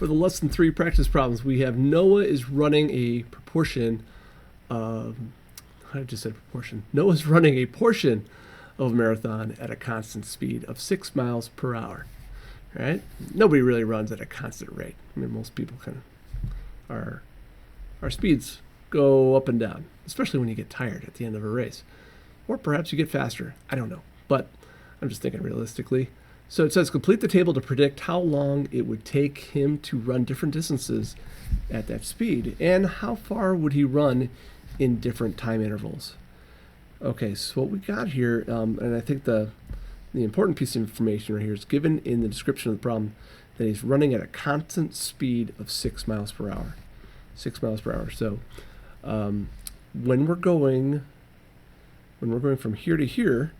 for the lesson 3 practice problems, we have Noah is running a proportion of, I just said proportion. Noah's running a portion of a marathon at a constant speed of 6 miles per hour. Right? Nobody really runs at a constant rate. I mean, most people kind of our speeds go up and down, especially when you get tired at the end of a race. Or perhaps you get faster. I don't know. But I'm just thinking realistically. So it says complete the table to predict how long it would take him to run different distances at that speed and how far would he run in different time intervals. Okay, so what we got here, and I think the important piece of information right here is given in the description of the problem that he's running at a constant speed of 6 miles per hour. 6 miles per hour. So when we're going from here to here,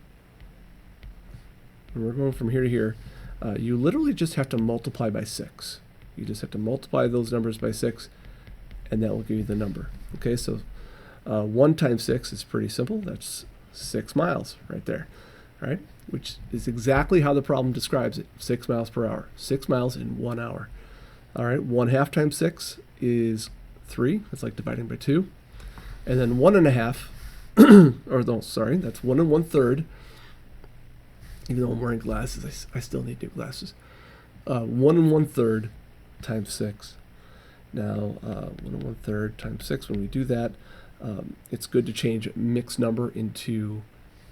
you literally just have to multiply by 6. You just have to multiply those numbers by 6, and that will give you the number. Okay, so 1 times 6 is pretty simple. That's 6 miles right there, right? Which is exactly how the problem describes it, 6 miles per hour. 6 miles in 1 hour. All right, 1/2 times 6 is 3. That's like dividing by 2. And then 1.5, or no, sorry, that's 1 1/3. Even though I'm wearing glasses, I still need new glasses. 1 1/3 times 6. Now, 1 1/3 times 6, when we do that, it's good to change mixed number into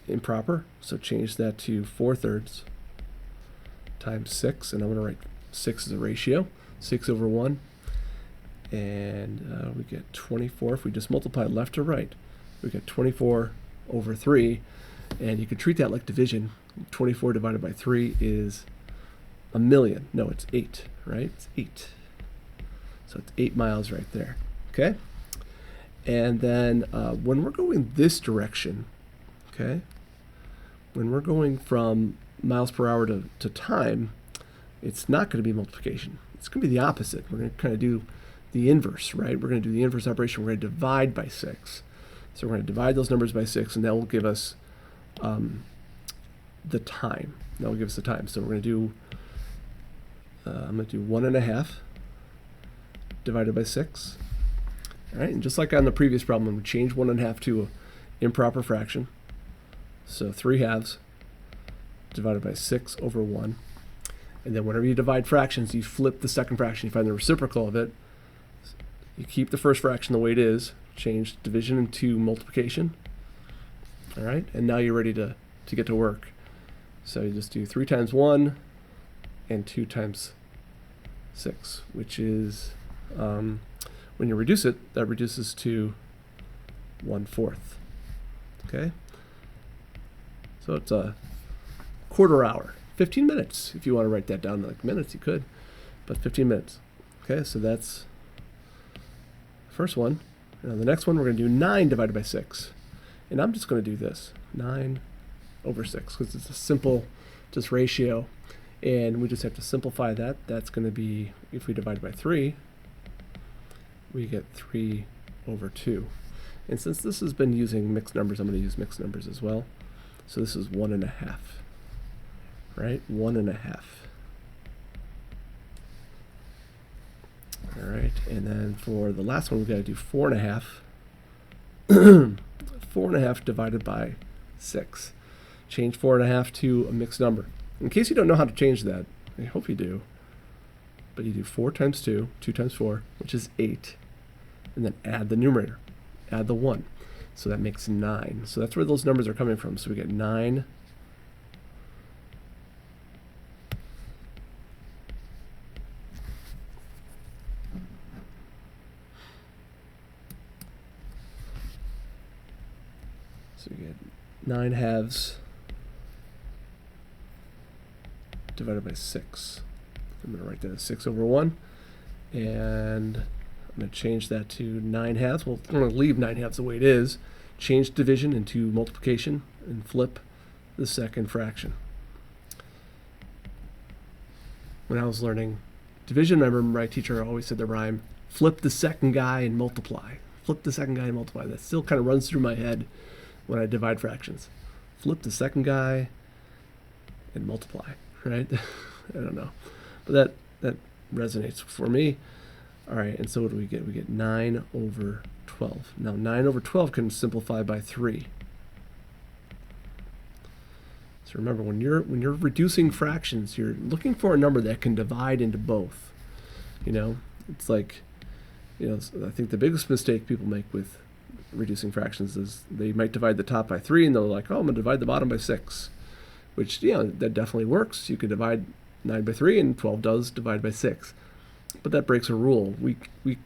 improper. So change that to 4/3 times 6. And I'm going to write 6 as a ratio, 6 over 1. And we get 24. If we just multiply left to right, we get 24 over 3. And you could treat that like division. 24 divided by 3 is 1,000,000. No, it's 8, right? It's 8. So it's 8 miles right there. Okay? And then when we're going this direction, okay, when we're going from miles per hour to time, it's not going to be multiplication. It's going to be the opposite. We're going to kind of do the inverse, right? We're going to do the inverse operation. We're going to divide by 6. So we're going to divide those numbers by 6, and that will give us the time. That will give us the time. So we're going to do, I'm going to do 1.5 divided by 6. All right, and just like on the previous problem, I'm going to change 1.5 to an improper fraction. So 3/2 divided by 6 over 1. And then whenever you divide fractions, you flip the second fraction. You find the reciprocal of it. You keep the first fraction the way it is. Change division into multiplication. All right, and now you're ready to get to work. So you just do 3 times 1 and 2 times 6, which is, when you reduce it, that reduces to 1/4. Okay? So it's a quarter hour, 15 minutes. If you want to write that down in like minutes, you could, but 15 minutes. Okay, so that's the first one. Now the next one, we're going to do 9 divided by 6. And I'm just going to do this, 9 over 6, because it's a simple just ratio. And we just have to simplify that. That's going to be, if we divide by 3, we get 3 over 2. And since this has been using mixed numbers, I'm going to use mixed numbers as well. So this is 1.5, right? 1.5. All right, and then for the last one, we've got to do 4.5. 4.5 divided by 6. Change 4.5 to a mixed number. In case you don't know how to change that, I hope you do, but you do 4 times 2, 2 times 4, which is 8, and then add the numerator, add the 1. So that makes 9. So that's where those numbers are coming from. So we get 9 . So we get 9/2 divided by 6. I'm going to write that as 6 over 1. And I'm going to change that to 9/2. Well, I'm going to leave 9/2 the way it is. Change division into multiplication and flip the second fraction. When I was learning division, I remember my teacher always said the rhyme, flip the second guy and multiply. Flip the second guy and multiply. That still kind of runs through my head when I divide fractions. Flip the second guy and multiply, right? I don't know. But that resonates for me. All right, and so what do we get? We get 9 over 12. Now 9 over 12 can simplify by 3. So remember, when you're reducing fractions, you're looking for a number that can divide into both. It's like, I think the biggest mistake people make with reducing fractions is they might divide the top by 3 and they're like, oh, I'm going to divide the bottom by 6, which, that definitely works. You can divide 9 by 3 and 12 does divide by 6. But that breaks a rule. We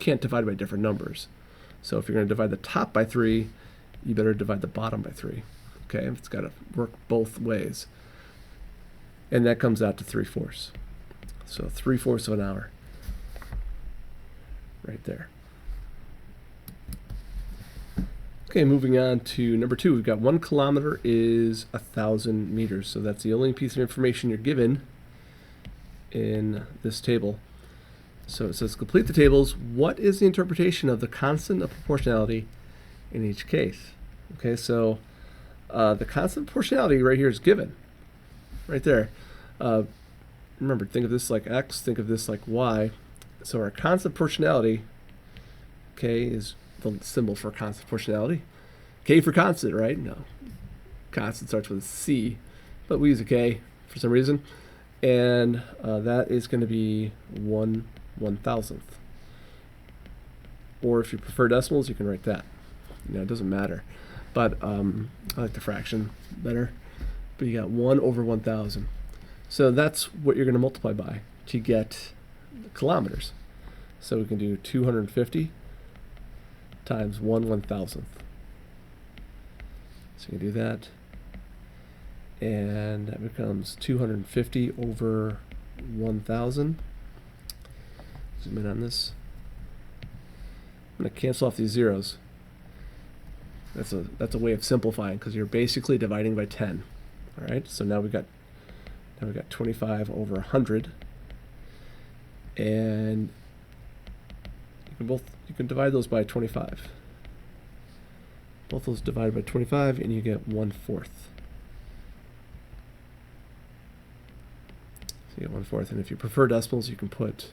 can't divide by different numbers. So if you're going to divide the top by 3, you better divide the bottom by 3. Okay, it's got to work both ways. And that comes out to 3/4. So 3/4 of an hour. Right there. Okay, moving on to number 2. We've got 1 kilometer is 1,000 meters. So that's the only piece of information you're given in this table. So it says, complete the tables. What is the interpretation of the constant of proportionality in each case? Okay, so the constant of proportionality right here is given. Right there. Remember, think of this like x, think of this like y. So our constant proportionality, K is the symbol for constant proportionality. K for constant, right? No. Constant starts with a C, but we use a K for some reason. And that is going to be 1/1000th. Or if you prefer decimals, you can write that. It doesn't matter. But I like the fraction better. But you got 1 over 1,000. So that's what you're going to multiply by to get kilometers. So we can do 250 times 1/1000th. So you can do that. And that becomes 250 over 1,000. Zoom in on this. I'm going to cancel off these zeros. That's a way of simplifying because you're basically dividing by 10. All right. So now we got 25 over 100, and you can divide those by 25. Both those divided by 25, and you get 1/4. So you get 1/4, and if you prefer decimals, you can put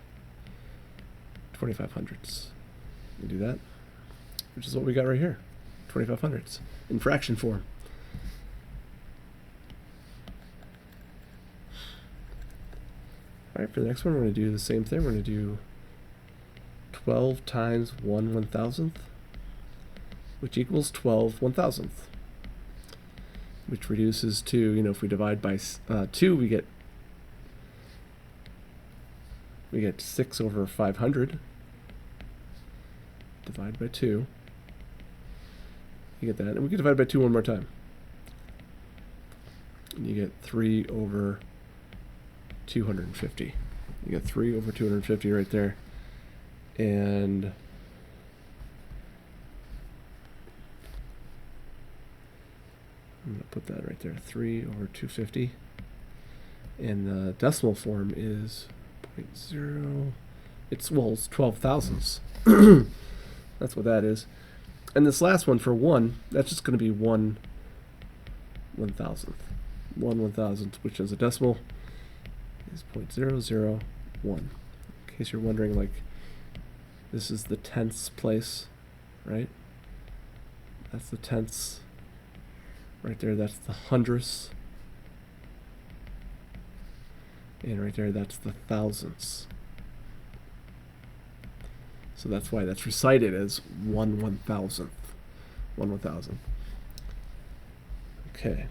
2500ths. You do that, which is what we got right here. 2500ths in fraction form. All right, for the next one, we're going to do the same thing. We're going to do 12 times 1/1000th, which equals 12/1000th, which reduces to, if we divide by 2, we get 6 over 500. Divide by 2. You get that, and we can divide by 2 one more time. And you get 3 over 250. You get 3 over 250 right there. And I'm going to put that right there, 3 over 250. And the decimal form is 0.0. It's 12 thousandths. That's what that is. And this last one for 1, that's just going to be 1/1000th. 1/1000th, which is a decimal, is 0.001. In case you're wondering, like, this is the tenths place, right? That's the tenths. Right there, that's the hundredths. And right there, that's the thousandths. So that's why that's recited as 1/1000th. 1/1000th. Okay.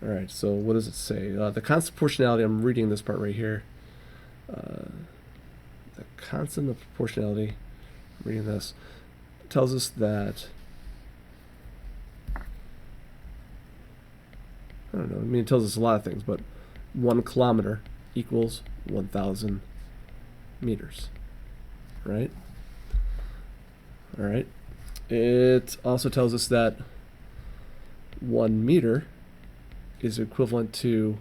All right, so what does it say? The constant proportionality, I'm reading this part right here. The constant of proportionality, I'm reading this, tells us that, I don't know, I mean, it tells us a lot of things, but 1 kilometer equals 1,000 meters, right? All right. It also tells us that 1 meter is equivalent to,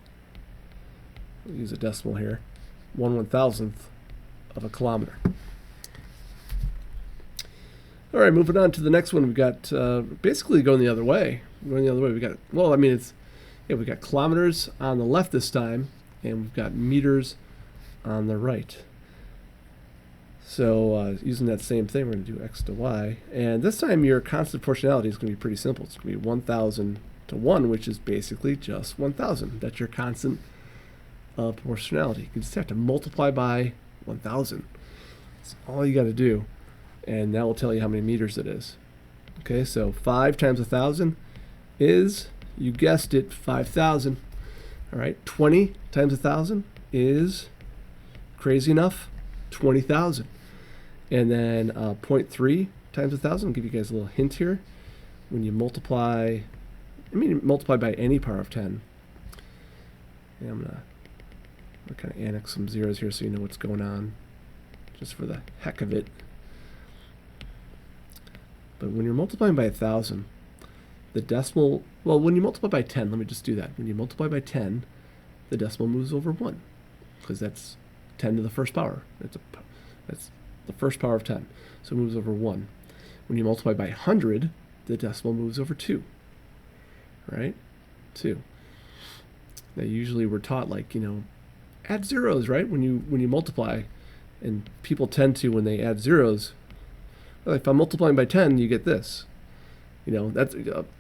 we'll use a decimal here, 1/1000th of a kilometer. All right, moving on to the next one. We've got basically going the other way. Going the other way. We got, well, I mean, we got kilometers on the left this time, and we've got meters on the right. So using that same thing, we're going to do x to y. And this time your constant proportionality is going to be pretty simple. It's going to be 1,000 to 1, which is basically just 1,000. That's your constant proportionality. You just have to multiply by 1,000. That's all you got to do. And that will tell you how many meters it is. Okay, so 5 times 1,000 is, you guessed it, 5,000. All right, 20 times 1,000 is, crazy enough, 20,000. And then 0.3 times 1,000, I'll give you guys a little hint here. When you multiply, multiply by any power of 10. And I'm going to kind of annex some zeros here so you know what's going on, just for the heck of it. But when you're multiplying by 1,000, the decimal, well, when you multiply by 10, let me just do that. When you multiply by 10, the decimal moves over 1, because that's 10 to the first power. That's the first power of 10, so it moves over 1. When you multiply by 100, the decimal moves over 2, right? 2. Now, usually we're taught, like, add zeros, right? When you multiply, and people tend to, when they add zeros, well, if I'm multiplying by 10, you get this. That's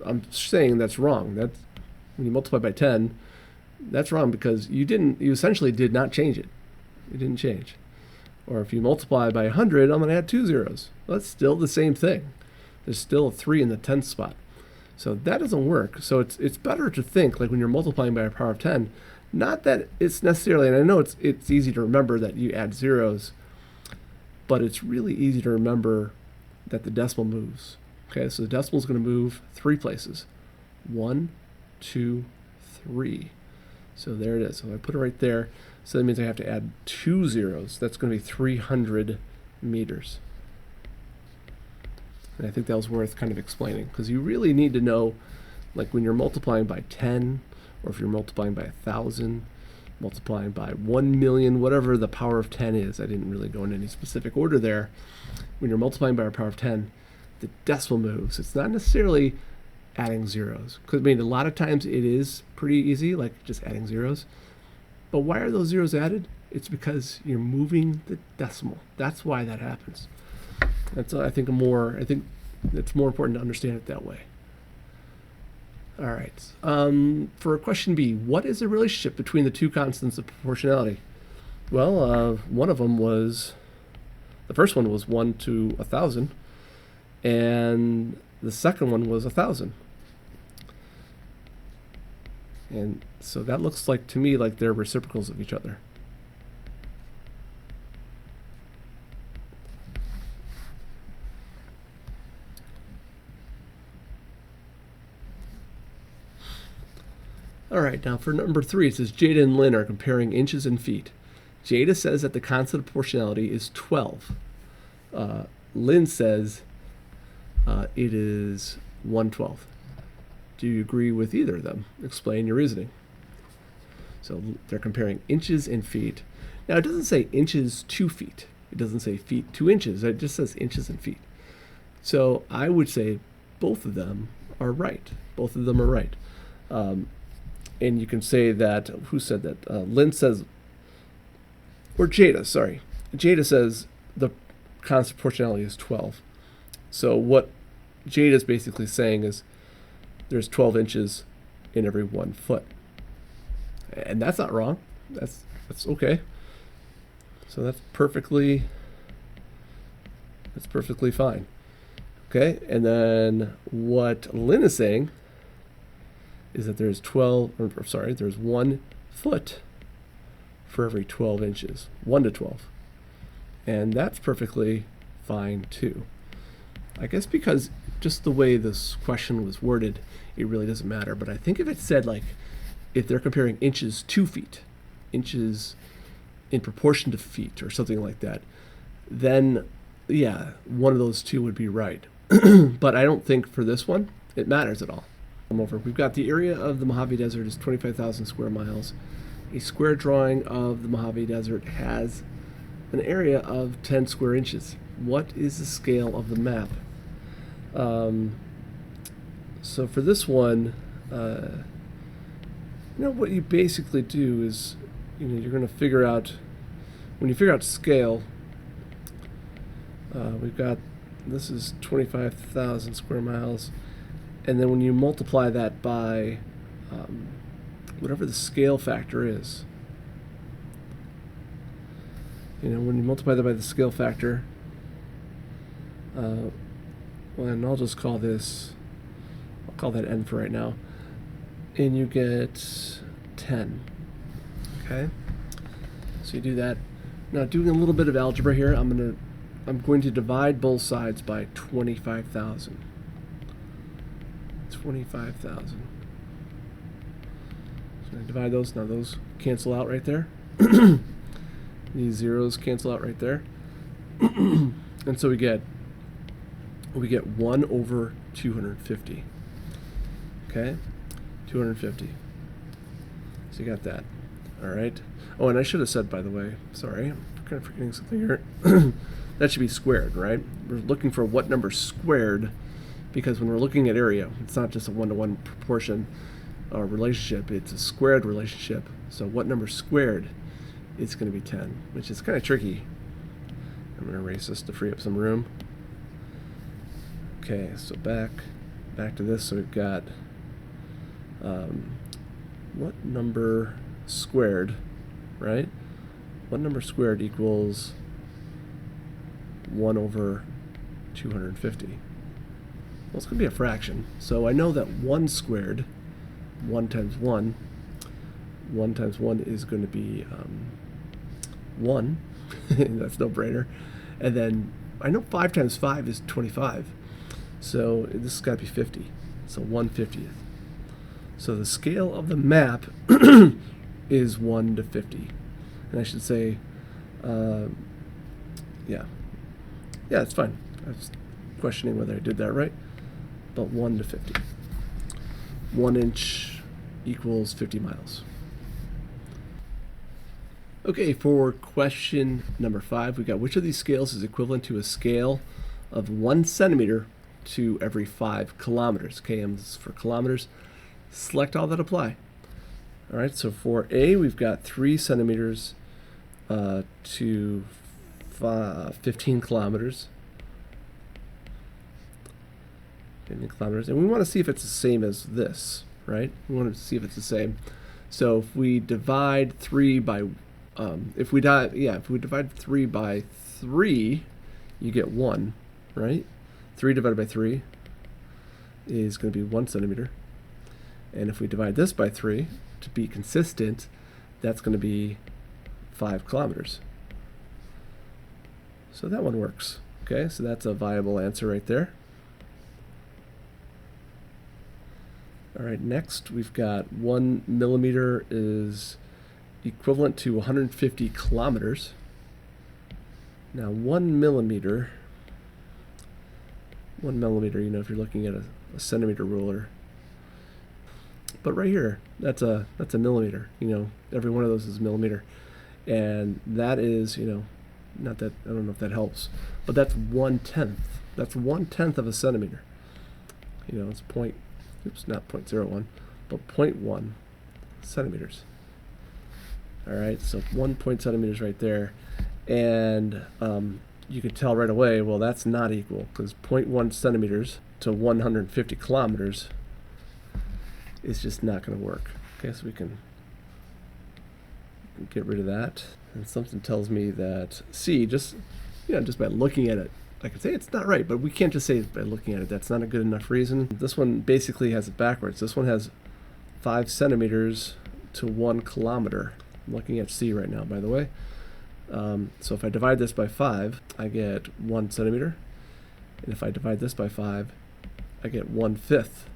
I'm saying that's wrong. That's when you multiply by 10, that's wrong, because you essentially did not change it. It didn't change. Or if you multiply by 100, I'm going to add 2 zeros. Well, that's still the same thing. There's still a 3 in the 10th spot. So that doesn't work. So it's better to think, like, when you're multiplying by a power of 10, not that it's necessarily, and I know it's easy to remember that you add zeros, but it's really easy to remember that the decimal moves. Okay, so the decimal is going to move 3 places. 1, 2, 3. So there it is. So I put it right there. So that means I have to add 2 zeros. That's going to be 300 meters. And I think that was worth kind of explaining, because you really need to know, like, when you're multiplying by 10, or if you're multiplying by 1,000, multiplying by 1,000,000, whatever the power of 10 is. I didn't really go in any specific order there. When you're multiplying by a power of 10, the decimal moves. It's not necessarily adding zeros. Because, a lot of times it is pretty easy, like just adding zeros. But why are those zeros added? It's because you're moving the decimal. That's why that happens. That's, I think it's more important to understand it that way. All right. For question B, what is the relationship between the two constants of proportionality? Well, one of them was, the first one was 1 to 1,000, and the second one was 1,000. And so that looks like, to me, like they're reciprocals of each other. All right, now for number 3, it says Jada and Lynn are comparing inches and feet. Jada says that the constant of proportionality is 12. Lynn says it is 1/12. Do you agree with either of them? Explain your reasoning. So they're comparing inches and feet. Now, it doesn't say inches to feet. It doesn't say feet to inches. It just says inches and feet. So I would say both of them are right. Both of them are right. And you can say that, who said that? Lynn says, or Jada, sorry. Jada says the constant proportionality is 12. So what Jada is basically saying is there's 12 inches in every 1 foot. And that's not wrong. That's okay. So that's perfectly fine. Okay, and then what Lynn is saying is that there's there's 1 foot for every 12 inches, 1 to 12. And that's perfectly fine too. I guess because just the way this question was worded, it really doesn't matter. But I think if it said, like, if they're comparing inches to feet, inches in proportion to feet or something like that, then yeah, one of those two would be right. But I don't think for this one it matters at all. We've got the area of the Mojave Desert is 25,000 square miles. A square drawing of the Mojave Desert has an area of 10 square inches. What is the scale of the map? So for this one, what you basically do is you're going to figure out, when you figure out scale, we've got, this is 25,000 square miles, and then when you multiply that by whatever the scale factor is, when you multiply that by the scale factor, well, and I'll just call this, I'll call that n for right now, and you get 10. Okay, so you do that. Now, doing a little bit of algebra here, I'm going to divide both sides by 25,000. 25,000. So I divide those. Now those cancel out right there. These zeros cancel out right there. And so we get 1 over 250. Okay, 250. So you got that. All right. Oh, and I should have said, by the way, sorry, I'm kind of forgetting something here. That should be squared, right? We're looking for what number squared, because when we're looking at area, it's not just a one-to-one proportion or relationship, it's a squared relationship. So what number squared is going to be 10, which is kind of tricky. I'm going to erase this to free up some room. Okay, so back to this. So we've got what number squared, right? What number squared equals 1 over 250? Well, it's going to be a fraction. So I know that 1 squared, 1 times 1 times 1 is going to be 1. That's no brainer. And then I know 5 times 5 is 25. So this has got to be 50. So 1/50th. So the scale of the map is 1 to 50. And I should say, yeah, it's fine. I was questioning whether I did that right. But 1 to 50. 1 inch equals 50 miles. Okay, for question number 5, we got which of these scales is equivalent to a scale of 1 centimeter to every 5 kilometers. KM is for kilometers. Select all that apply. All right, so for A, we've got 3 centimeters to 15 kilometers. 15 kilometers. And we want to see if it's the same as this, right? We want to see if it's the same. So if we divide 3 by, if we divide 3 by 3, you get 1, right? 3 divided by 3 is going to be 1 centimeter. And if we divide this by 3, to be consistent, that's going to be 5 kilometers. So that one works. Okay, so that's a viable answer right there. All right, next we've got 1 millimeter is equivalent to 150 kilometers. Now 1 millimeter, if you're looking at a centimeter ruler, but right here, that's a millimeter. Every one of those is a millimeter, and that is, not that, I don't know if that helps, but that's 1/10. That's 1/10 of a centimeter. It's not 0.01, but 0.1 centimeters. All right, so 1 centimeters right there, and you can tell right away, well, that's not equal, because 0.1 centimeters to 150 kilometers is just not going to work. Okay, so we can get rid of that. And something tells me that C, just by looking at it, I can say it's not right, but we can't just say it by looking at it. That's not a good enough reason. This one basically has it backwards. This one has 5 centimeters to 1 kilometer. I'm looking at C right now, by the way. So if I divide this by 5, I get 1 centimeter. And if I divide this by 5, I get 1/5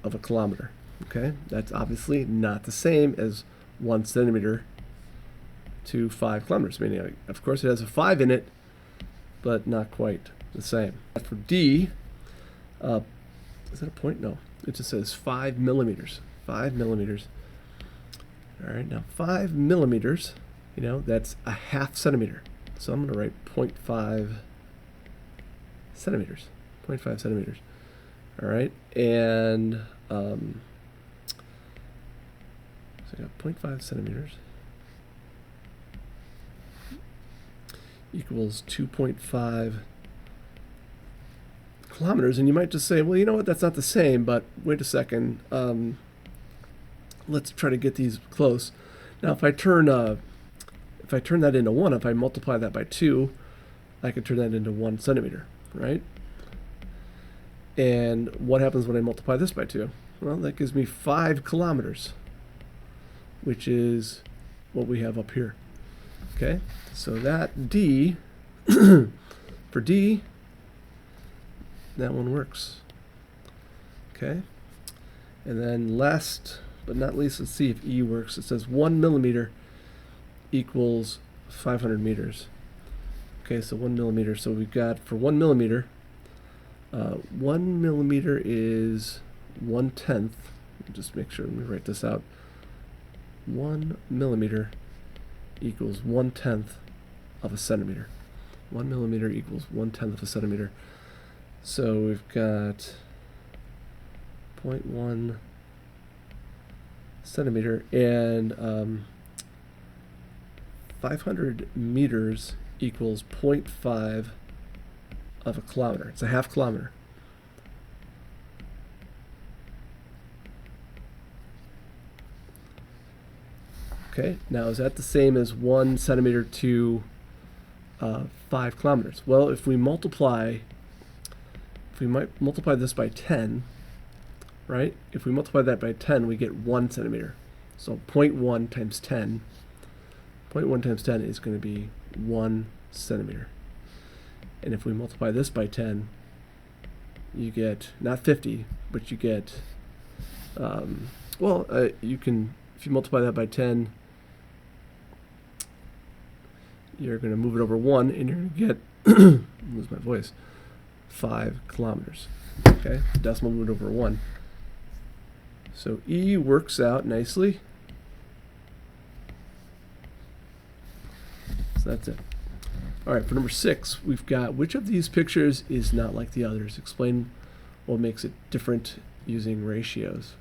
of a kilometer. Okay, that's obviously not the same as 1 centimeter to 5 kilometers, meaning, of course, it has a 5 in it, but not quite the same. For D, is that a point? No, it just says 5 millimeters. 5 millimeters. All right, now 5 millimeters, that's a half centimeter. So I'm going to write 0.5 centimeters. 0.5 centimeters. All right, and So I got 0.5 centimeters equals 2.5 kilometers. And you might just say, well, you know what, that's not the same, but wait a second. Let's try to get these close. Now, if I turn that into 1, if I multiply that by 2, I can turn that into 1 centimeter, right? And what happens when I multiply this by 2? Well, that gives me 5 kilometers, which is what we have up here. Okay, so that D, for D, that one works. Okay, and then last but not least, let's see if E works. It says 1 millimeter equals 500 meters. Okay, so 1 millimeter. So we've got, for 1 millimeter, 1 millimeter is 1/10. Just make sure, let me write this out. 1 millimeter equals 1/10 of a centimeter. 1 millimeter equals 1/10 of a centimeter. So we've got 0.1 centimeter, and 500 meters equals 0.5 of a kilometer. It's a half kilometer. Okay, now is that the same as 1 centimeter to 5 kilometers? Well, if we multiply this by 10, right? If we multiply that by 10, we get 1 centimeter. So 0.1 times 10, 0.1 times 10 is going to be 1 centimeter. And if we multiply this by 10, you get not 50, but you get, you can, if you multiply that by 10, you're going to move it over 1, and you're going to get, lose my voice, 5 kilometers. Okay, decimal moved over 1. So E works out nicely. So that's it. All right, for number 6, we've got which of these pictures is not like the others? Explain what makes it different using ratios.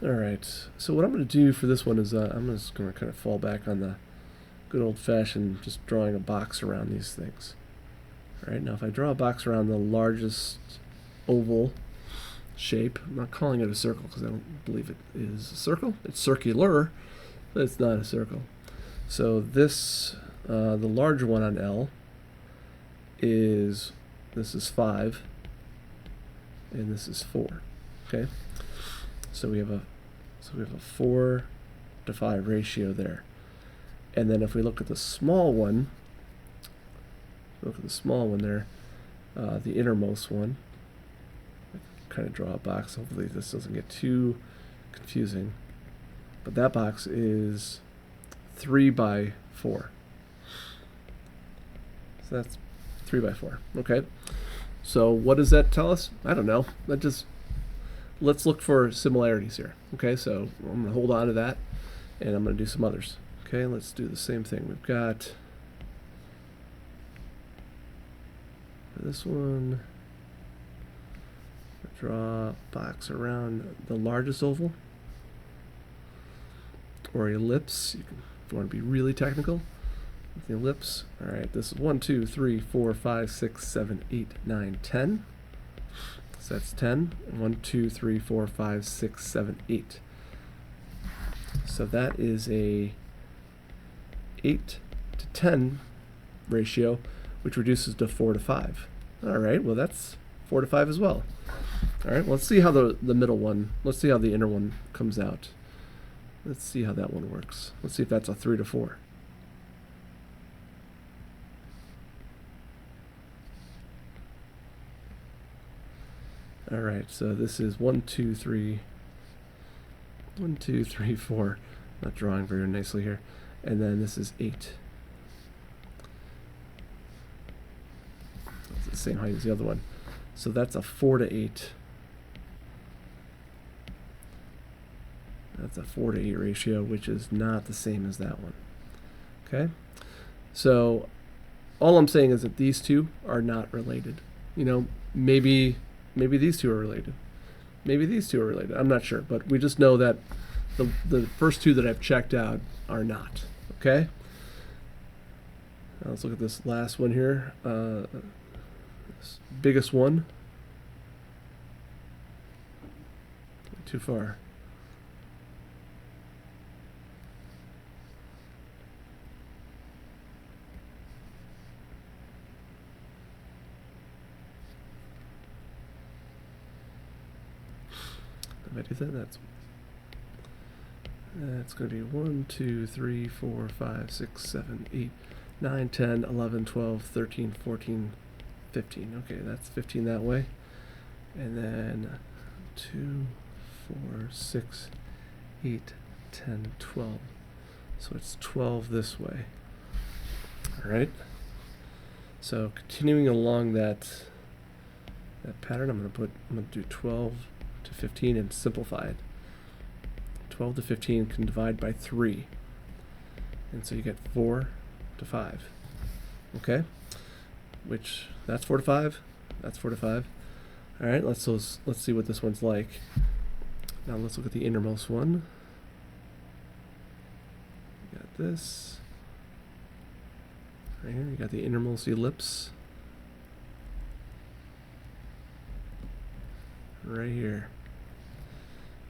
All right, so what I'm going to do for this one is I'm just going to kind of fall back on the good old-fashioned just drawing a box around these things. All right, now if I draw a box around the largest oval shape, I'm not calling it a circle because I don't believe it is a circle. It's circular, but it's not a circle. So this, the larger one on L is, this is 5, and this is 4. Okay, so we have a 4 to 5 ratio there. And then if we look at the small one, there, the innermost one. Kind of draw a box. Hopefully this doesn't get too confusing. But that box is 3 by 4. So that's 3 by 4. Okay. So what does that tell us? I don't know. Let's look for similarities here. Okay, so I'm going to hold on to that, and I'm going to do some others. Okay, let's do the same thing. We've got this one. Draw a box around the largest oval, or ellipse. You can, if you want to be really technical, with the ellipse. All right, this is 1, 2, 3, 4, 5, 6, 7, 8, 9, 10. So that's 10. 1, 2, 3, 4, 5, 6, 7, 8. So that is a 8 to 10 ratio, which reduces to 4 to 5. All right, well that's 4 to 5 as well. All right, let's see how the middle one, let's see how the inner one comes out. Let's see how that one works. Let's see if that's a 3 to 4. All right, so this is 1, 2, 3, 1, 2, 3, 4. Not drawing very nicely here. And then this is 8. It's the same height as the other one. So that's a 4 to 8. That's a 4 to 8 ratio, which is not the same as that one. Okay? So all I'm saying is that these two are not related. You know, maybe these two are related. maybe these two are related. I'm not sure, but we just know that the first two that I've checked out are not. Okay. Now let's look at this last one here. This biggest one. Too far. If I do that, that's going to be 1, 2, 3, 4, 5, 6, 7, 8, 9, 10, 11, 12, 13, 14, 15. Okay, that's 15 that way. And then 2, 4, 6, 8, 10, 12. So it's 12 this way. All right. So continuing along that pattern, I'm going to do 12 to 15 and simplify it. 12 to 15 can divide by 3. And so you get 4 to 5. Okay? Which, that's 4 to 5. That's 4 to 5. All right, let's see what this one's like. Now let's look at the innermost one. You got this. Right here, you got the innermost ellipse. Right here.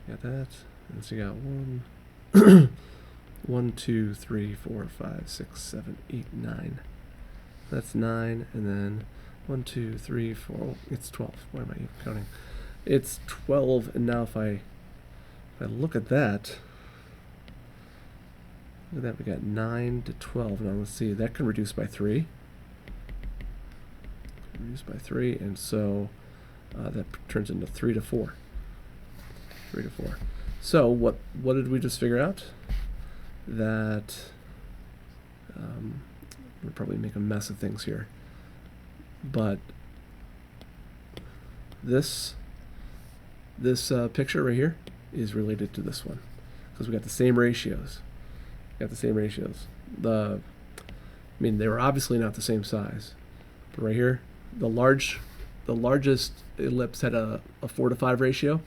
You got that. And so you got 1, 2, 3, 4, 5, 6, 7, 8, 9. That's 9, and then 1, 2, 3, 4. It's 12. Why am I even counting? It's 12, and now if I look at that, we got 9 to 12. Now let's see, that can reduce by 3. Reduce by 3, and so that turns into 3 to 4. 3 to 4. So what did we just figure out? That we'll probably make a mess of things here, but this picture right here is related to this one because we got the same ratios. I mean, they were obviously not the same size, but right here, the largest ellipse had a 4 to 5 ratio,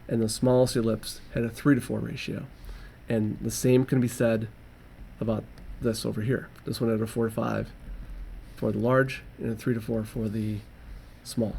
and the smallest ellipse had a 3 to 4 ratio. And the same can be said about this over here. This one had a 4 to 5 for the large and a 3 to 4 for the small.